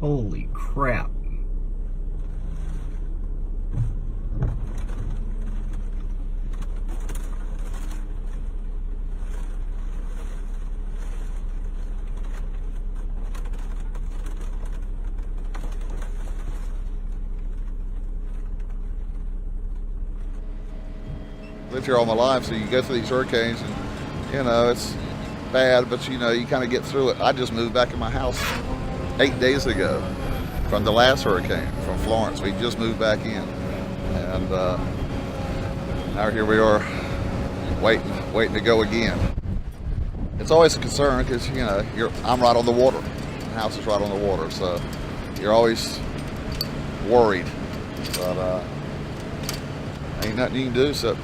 Holy crap. Lived here all my life, so you go through these hurricanes and, you know, it's bad, but you know, you kind of get through it. I just moved back in my house 8 days ago from the last hurricane, from Florence. We just moved back in. And now here we are waiting to go again. It's always a concern because, you know, I'm right on the water. The house is right on the water, so you're always worried. But ain't nothing you can do except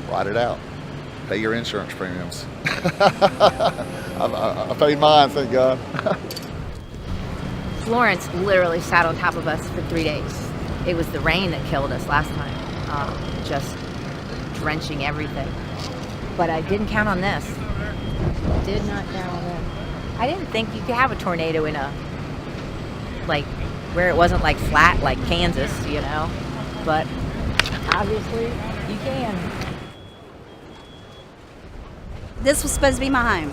ride it out. Pay your insurance premiums. I paid mine, thank God. Florence literally sat on top of us for 3 days. It was the rain that killed us last time, just drenching everything. But I didn't count on this. Did not count on this. I didn't think you could have a tornado in like, where it wasn't like flat like Kansas, you know, but obviously you can. This was supposed to be my home.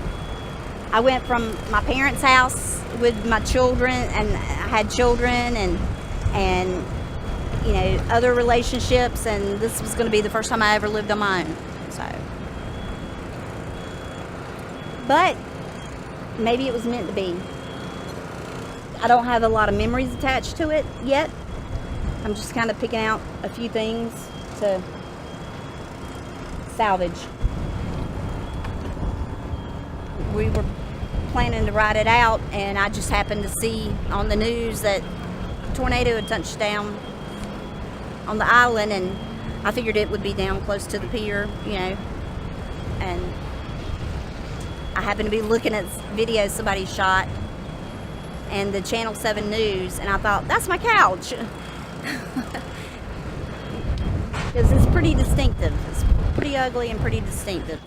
I went from my parents' house with my children, and I had children and you know, other relationships, and this was going to be the first time I ever lived on my own. So, but maybe it was meant to be. I don't have a lot of memories attached to it yet. I'm just kind of picking out a few things to salvage. We were planning to ride it out, and I just happened to see on the news that a tornado had touched down on the island, and I figured it would be down close to the pier, you know, and I happened to be looking at videos somebody shot and the Channel 7 news, and I thought, that's my couch. Because it's pretty distinctive. It's pretty ugly and pretty distinctive.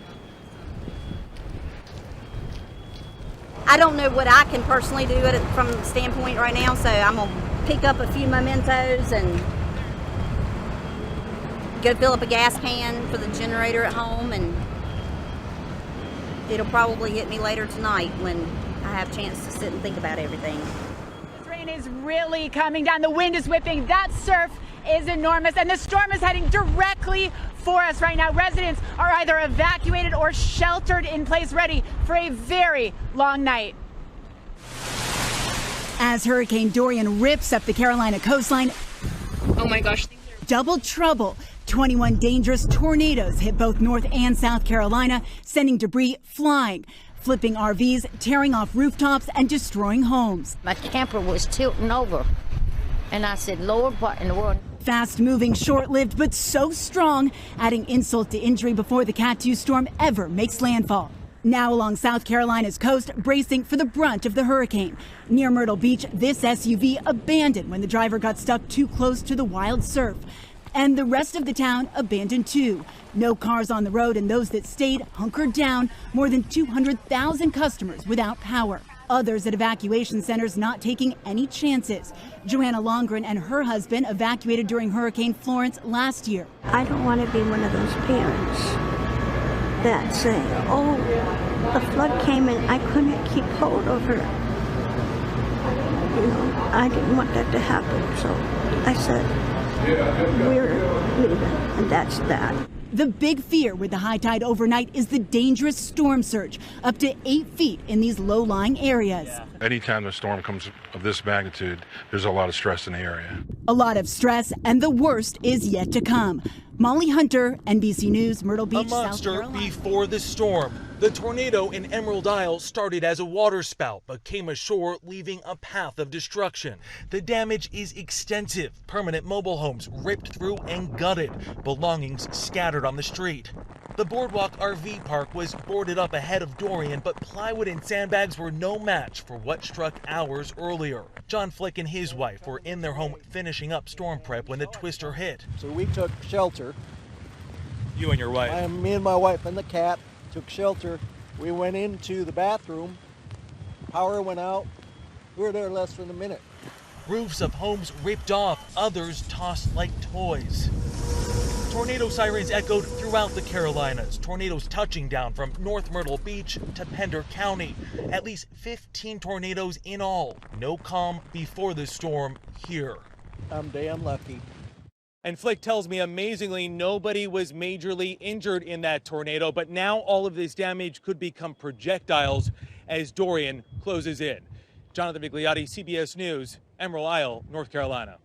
I don't know what I can personally do from the standpoint right now, so I'm going to pick up a few mementos and go fill up a gas can for the generator at home, and it'll probably hit me later tonight when I have a chance to sit and think about everything. This rain is really coming down. The wind is whipping. That surf is enormous, and the storm is heading directly for us right now. Residents are either evacuated or sheltered in place, ready for a very long night. As Hurricane Dorian rips up the Carolina coastline, Oh my gosh. double trouble. 21 dangerous tornadoes hit both North and South Carolina, sending debris flying, flipping RVs, tearing off rooftops, and destroying homes. My camper was tilting over, and I said, Lord, what in the world? Fast-moving, short-lived, but so strong, adding insult to injury before the Cat 2 storm ever makes landfall. Now along South Carolina's coast, bracing for the brunt of the hurricane. Near Myrtle Beach, this SUV abandoned when the driver got stuck too close to the wild surf. And the rest of the town abandoned too. No cars on the road, and those that stayed hunkered down. More than 200,000 customers without power. Others at evacuation centers not taking any chances. Joanna Longren and her husband evacuated during Hurricane Florence last year. I don't want to be one of those parents that say, oh, the flood came and I couldn't keep hold of her. You know, I didn't want that to happen, so I said, we're leaving, and that's that. The big fear with the high tide overnight is the dangerous storm surge, up to 8 feet in these low-lying areas. Anytime a storm comes of this magnitude, there's a lot of stress in the area. A lot of stress, and the worst is yet to come. Molly Hunter, NBC News, Myrtle Beach, South Carolina. A monster before the storm. The tornado in Emerald Isle started as a waterspout, but came ashore, leaving a path of destruction. The damage is extensive. Permanent mobile homes ripped through and gutted. Belongings scattered on the street. The Boardwalk RV park was boarded up ahead of Dorian, but plywood and sandbags were no match for what struck hours earlier. John Flick and his wife were in their home finishing up storm prep when the twister hit. So we took shelter. You and your wife? Me and my wife and the cat took shelter. We went into the bathroom. Power went out. We were there less than a minute. Roofs of homes ripped off, others tossed like toys. Tornado sirens echoed throughout the Carolinas, tornadoes touching down from North Myrtle Beach to Pender County. At least 15 tornadoes in all. No calm before the storm here. I'm damn lucky. And Flick tells me, amazingly, nobody was majorly injured in that tornado, but now all of this damage could become projectiles as Dorian closes in. Jonathan Vigliotti, CBS News, Emerald Isle, North Carolina.